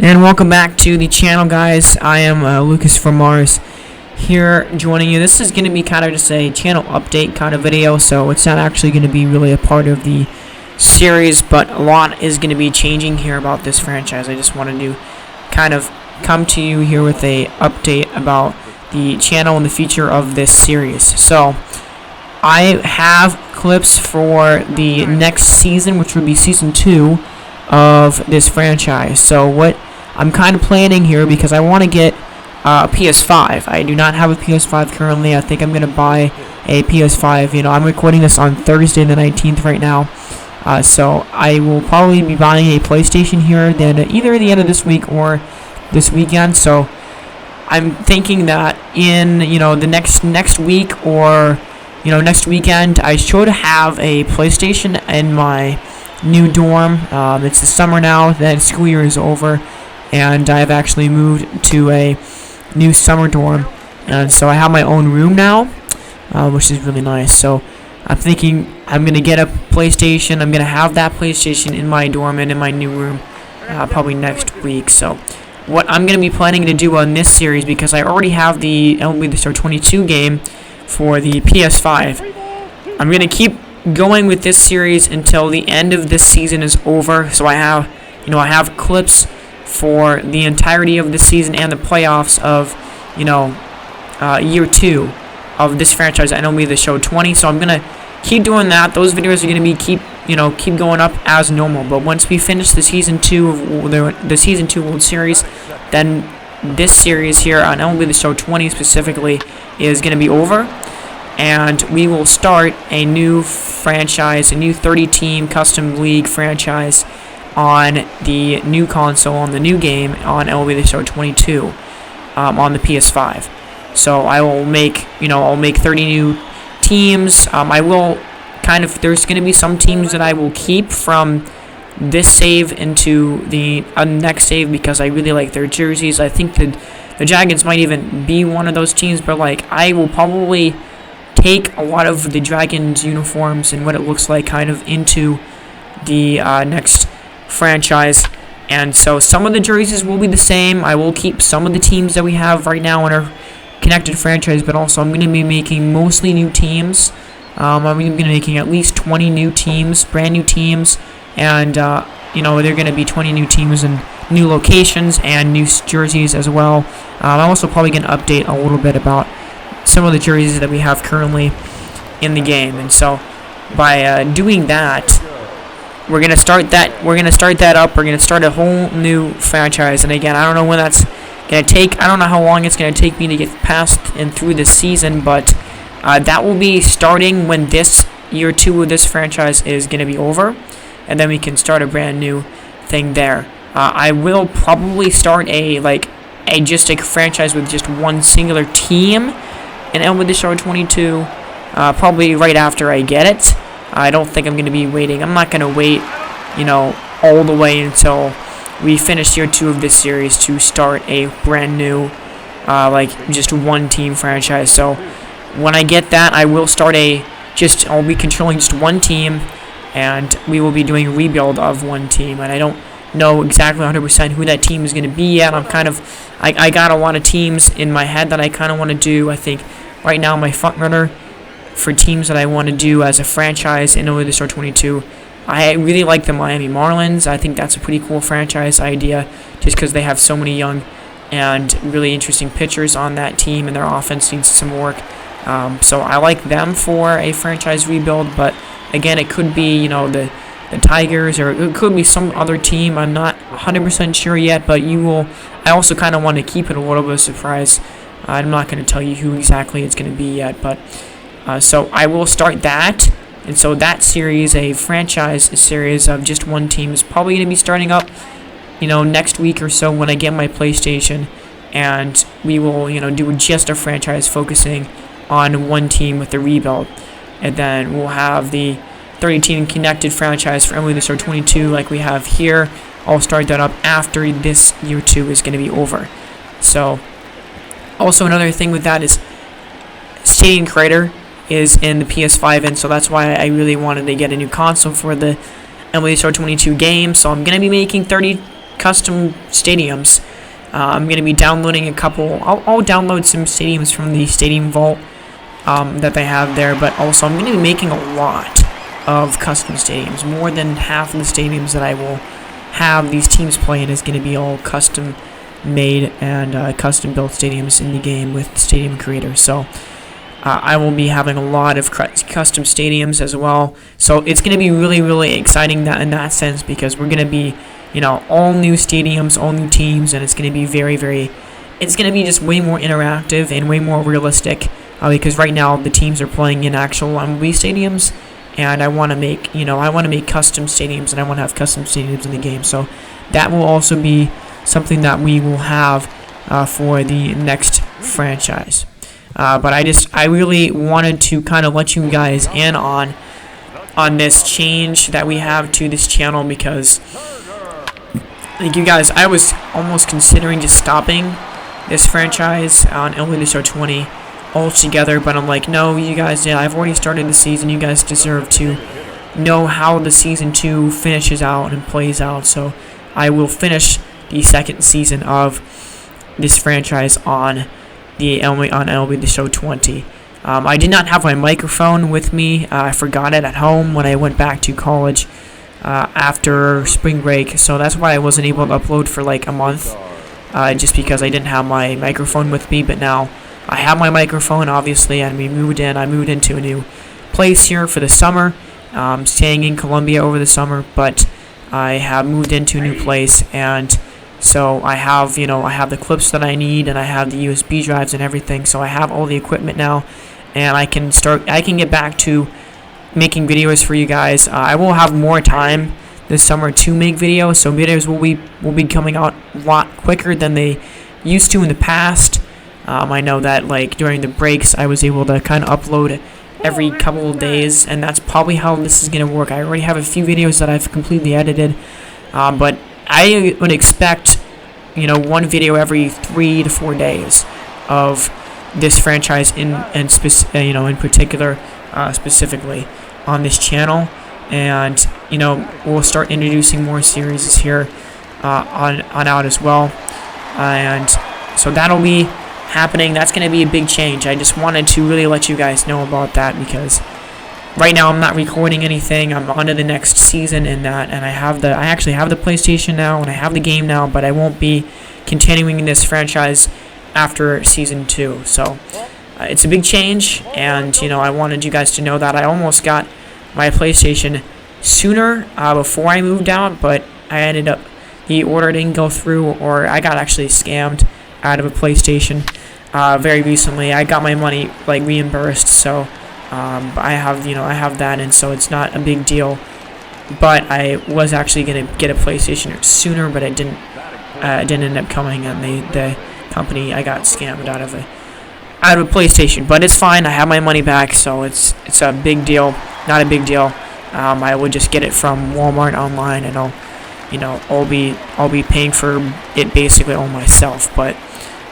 And welcome back to the channel, guys. I am Lucas from Mars here joining you. This is going to be kind of just a channel update kind of video, so it's not actually going to be really a part of the series, but a lot is going to be changing here about this franchise. I just wanted to kind of come to you here with a update about the channel and the future of this series. So I have clips for the next season, which would be season 2 of this franchise. So what I'm kind of planning here, because I want to get a PS5. I do not have a PS5 currently. I think I'm going to buy a PS5. You know, I'm recording this on Thursday the 19th right now. So I will probably be buying a PlayStation here then either at the end of this week or this weekend. So I'm thinking that in, the next week or, next weekend, I should have a PlayStation in my new dorm. It's the summer now, that school year is over, and I've actually moved to a new summer dorm, and so I have my own room now, which is really nice. So I'm thinking I'm going to get a PlayStation. I'm going to have that PlayStation in my dorm and in my new room probably next week. So what I'm going to be planning to do on this series, because I already have the MLB the Show 22 game for the PS5, I'm going to keep going with this series until the end of this season is over. So I have clips for the entirety of the season and the playoffs of year 2 of this franchise, MLB the Show 20. So I'm gonna keep doing that. Those videos are gonna be keep going up as normal. But once we finish the season 2 of the season 2 World Series, then this series here on MLB the Show 20 specifically is gonna be over, and we will start a new franchise, a new 30-team custom league franchise on the new console, on the new game, on MLB the Show 22 on the PS5. So I will make, I'll make 30 new teams. I will there's going to be some teams that I will keep from this save into the next save, because I really like their jerseys. I think the Dragons might even be one of those teams, but I will probably take a lot of the Dragons uniforms and what it looks like kind of into the next franchise. And so some of the jerseys will be the same. I will keep some of the teams that we have right now in our connected franchise, but also I'm going to be making mostly new teams. I'm going to be making at least 20 new teams, brand new teams, and they're going to be 20 new teams and new locations and new jerseys as well. I'm also probably going to update a little bit about some of the jerseys that we have currently in the game. And so by doing that, we're gonna start that up. We're gonna start a whole new franchise. And again, I don't know when that's gonna take. I don't know how long it's gonna take me to get past and through this season, but that will be starting when this year 2 of this franchise is gonna be over, and then we can start a brand new thing there. I will probably start a franchise with just one singular team in MLB the Show 22, probably right after I get it. I don't think I'm going to be waiting. I'm not going to wait, all the way until we finish year 2 of this series to start a brand new, just one team franchise. So when I get that, I will start I'll be controlling just one team, and we will be doing a rebuild of one team. And I don't know exactly 100% who that team is going to be yet. I got a lot of teams in my head that I kind of want to do. I think right now my front runner for teams that I want to do as a franchise in MLB the Show 22, I really like the Miami Marlins. I think that's a pretty cool franchise idea, just because they have so many young and really interesting pitchers on that team, and their offense needs some work. So I like them for a franchise rebuild. But again, it could be the Tigers, or it could be some other team. I'm not 100% sure yet, but I also kind of want to keep it a little bit of a surprise. I'm not going to tell you who exactly it's going to be yet, but so I will start that. And so that series, a series of just one team, is probably going to be starting up, next week or so when I get my PlayStation, and we will, do just a franchise focusing on one team with the rebuild, and then we'll have the 30-team connected franchise for MLB the Show 22 like we have here. I'll start that up after this year 2 is going to be over. So also another thing with that is Stadium Creator is in the PS5, and so that's why I really wanted to get a new console for the MLB the Show 22 game. So I'm going to be making 30 custom stadiums. I'm going to be downloading a couple. I'll download some stadiums from the Stadium Vault that they have there, but also I'm going to be making a lot of custom stadiums. More than half of the stadiums that I will have these teams play in is going to be all custom made and custom built stadiums in the game with Stadium Creator. So I will be having a lot of custom stadiums as well. So it's going to be really, really exciting in that sense, because we're going to be, all new stadiums, all new teams, and it's going to be very, very, it's going to be just way more interactive and way more realistic, because right now the teams are playing in actual MLB stadiums, and I want to make, custom stadiums, and I want to have custom stadiums in the game. So that will also be something that we will have for the next franchise. But I really wanted to kind of let you guys in on this change that we have to this channel, because like you guys, I was almost considering just stopping this franchise on MLB the Show 20 altogether, but I'm like, no, you guys, I've already started the season. You guys deserve to know how the season 2 finishes out and plays out. So I will finish the second season of this franchise on MLB the Show 20. I did not have my microphone with me. I forgot it at home when I went back to college after spring break, so that's why I wasn't able to upload for like a month, just because I didn't have my microphone with me. But now I have my microphone, obviously, and I moved into a new place here for the summer, staying in Columbia over the summer, but I have moved into a new place, and so I have, I have the clips that I need, and I have the USB drives and everything. So I have all the equipment now, and I can get back to making videos for you guys. I will have more time this summer to make videos, so videos will be coming out a lot quicker than they used to in the past. I know that like during the breaks, I was able to kind of upload every couple of days, and that's probably how this is going to work. I already have a few videos that I've completely edited, but I would expect, one video every 3 to 4 days of this franchise in particular, specifically on this channel, and we'll start introducing more series here on out as well, and so that'll be happening. That's going to be a big change. I just wanted to really let you guys know about that, because right now I'm not recording anything. I'm on to the next season in that, and I actually have the PlayStation now, and I have the game now, but I won't be continuing this franchise after season 2. So it's a big change, and I wanted you guys to know that I almost got my PlayStation sooner before I moved out, but I ended up, the order didn't go through, or I got actually scammed out of a PlayStation very recently. I got my money like reimbursed, so I have that, and so it's not a big deal. But I was actually gonna get a PlayStation sooner, but it didn't end up coming, and the company, I got scammed out of a PlayStation. But it's fine. I have my money back, so it's a big deal. Not a big deal. I would just get it from Walmart online, and I'll be paying for it basically all myself. But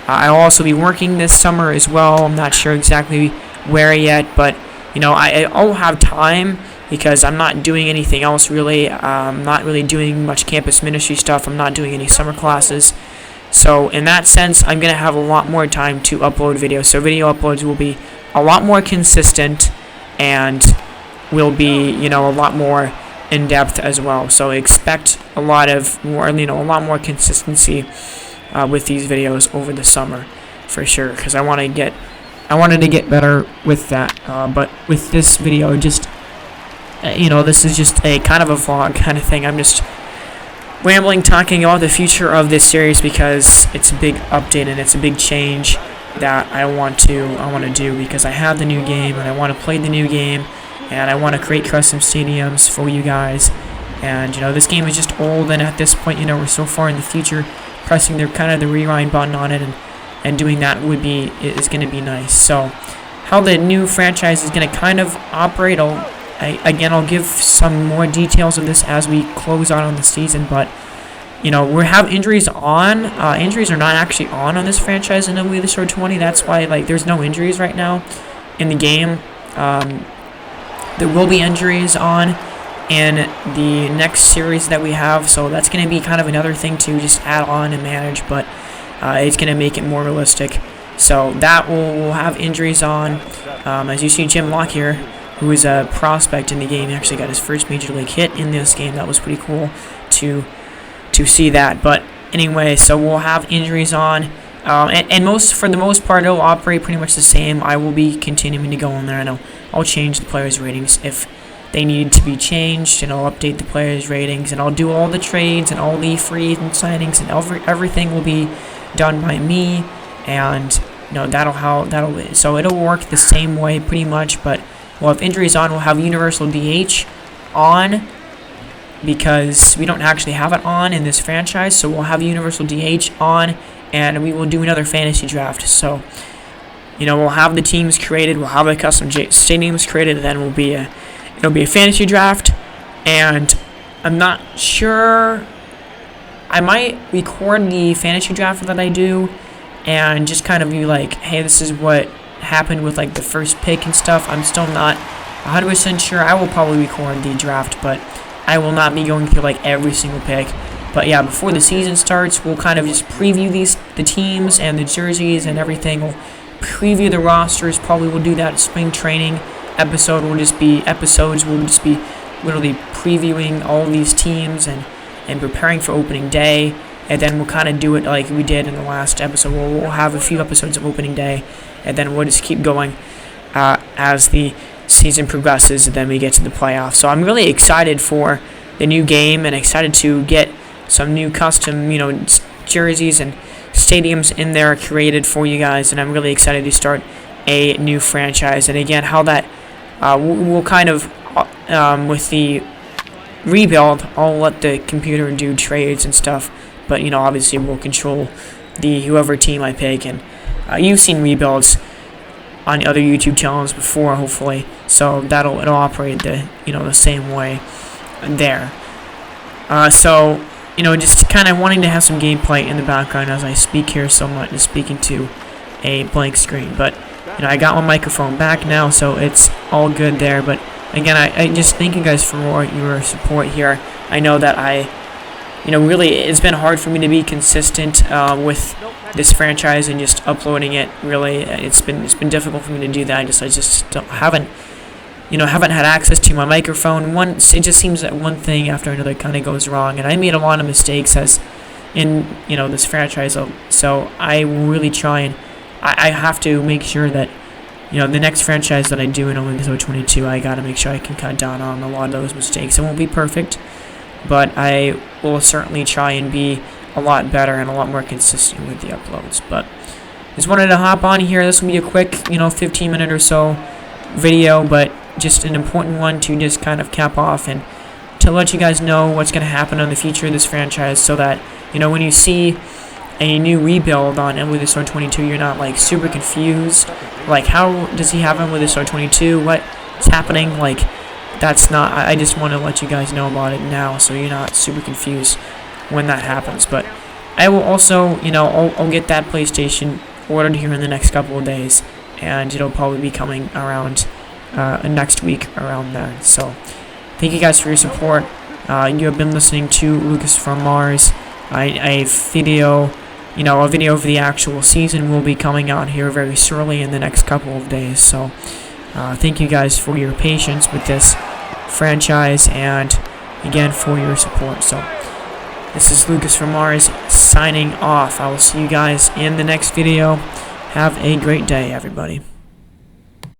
I'll also be working this summer as well. I'm not sure exactly where yet, but I'll have time, because I'm not doing anything else really. I'm not really doing much campus ministry stuff. I'm not doing any summer classes. So in that sense, I'm going to have a lot more time to upload videos. So video uploads will be a lot more consistent, and will be, a lot more in depth as well. So expect a lot more consistency with these videos over the summer for sure, because I wanted to get better with that. But with this video, just this is just a kind of a vlog kind of thing. I'm just rambling, talking about the future of this series, because it's a big update and it's a big change that I want to do, because I have the new game, and I want to play the new game, and I want to create custom stadiums for you guys. And this game is just old, and at this point, we're so far in the future, pressing the rewind button on it and doing that is going to be nice. So how the new franchise is going to kind of operate, I'll give some more details of this as we close out on the season. But we have injuries on. Injuries are not actually on this franchise in MLB the Show 20. That's why there's no injuries right now in the game. There will be injuries on in the next series that we have. So that's going to be kind of another thing to just add on and manage, but it's going to make it more realistic. So that we'll have injuries on. As you see, Jim Locke here, who is a prospect in the game, actually got his first major league hit in this game. That was pretty cool to see that. But anyway, so we'll have injuries on. And for the most part, it'll operate pretty much the same. I will be continuing to go in there, and I'll change the players' ratings if they need to be changed, and I'll update the players' ratings, and I'll do all the trades and all the free agent signings, and everything will be done by me. And so it'll work the same way pretty much. But we'll have injuries on. We'll have universal DH on, because we don't actually have it on in this franchise. So we'll have universal DH on, and we will do another fantasy draft. So we'll have the teams created, we'll have the custom stadiums created, and then it'll be a fantasy draft. And I'm not sure, I might record the fantasy draft that I do and just kind of be like, hey, this is what happened with like the first pick and stuff. I'm still not 100% sure. I will probably record the draft, but I will not be going through like every single pick. But yeah, before the season starts, we'll kind of just preview the teams and the jerseys and everything. We'll preview the rosters. Probably we'll do that spring training episode. We'll just be literally previewing all these teams and preparing for opening day. And then we'll kind of do it like we did in the last episode. We'll have a few episodes of opening day, and then we'll just keep going as the season progresses, and then we get to the playoffs. So I'm really excited for the new game, and excited to get some new custom, jerseys and stadiums in there created for you guys. And I'm really excited to start a new franchise. And again, how that we'll kind of with the rebuild, I'll let the computer do trades and stuff. But obviously we'll control whoever team I pick, and you've seen rebuilds on other YouTube channels before, hopefully. So it'll operate the same way there. So just kind of wanting to have some gameplay in the background as I speak here, so I'm not just speaking to a blank screen. But I got my microphone back now, so it's all good there. But again, I just thank you guys for your support here. I know that really it's been hard for me to be consistent with this franchise and just uploading it. Really, it's been difficult for me to do that. I just haven't had access to my microphone. It just seems that one thing after another kind of goes wrong, and I made a lot of mistakes as in this franchise. So I will really try, and I have to make sure that the next franchise that I do in MLB the Show 22, I gotta make sure I can cut down on a lot of those mistakes. It won't be perfect, but I will certainly try and be a lot better and a lot more consistent with the uploads. But just wanted to hop on here. This will be a quick 15-minute or so video, but just an important one to just kind of cap off and to let you guys know what's going to happen in the future of this franchise, so that when you see a new rebuild on MLB the Show 22, you're not like super confused, like how does he have MLB the Show 22, what's happening. Like, that's not, I just want to let you guys know about it now, so you're not super confused when that happens. But I will also I'll get that PlayStation ordered here in the next couple of days, and it'll probably be coming around next week around then. So thank you guys for your support. You have been listening to Lucas from Mars. A video of the actual season will be coming out here very shortly in the next couple of days. So thank you guys for your patience with this franchise, and again for your support. So this is Lucas from Mars signing off. I will see you guys in the next video. Have a great day, everybody.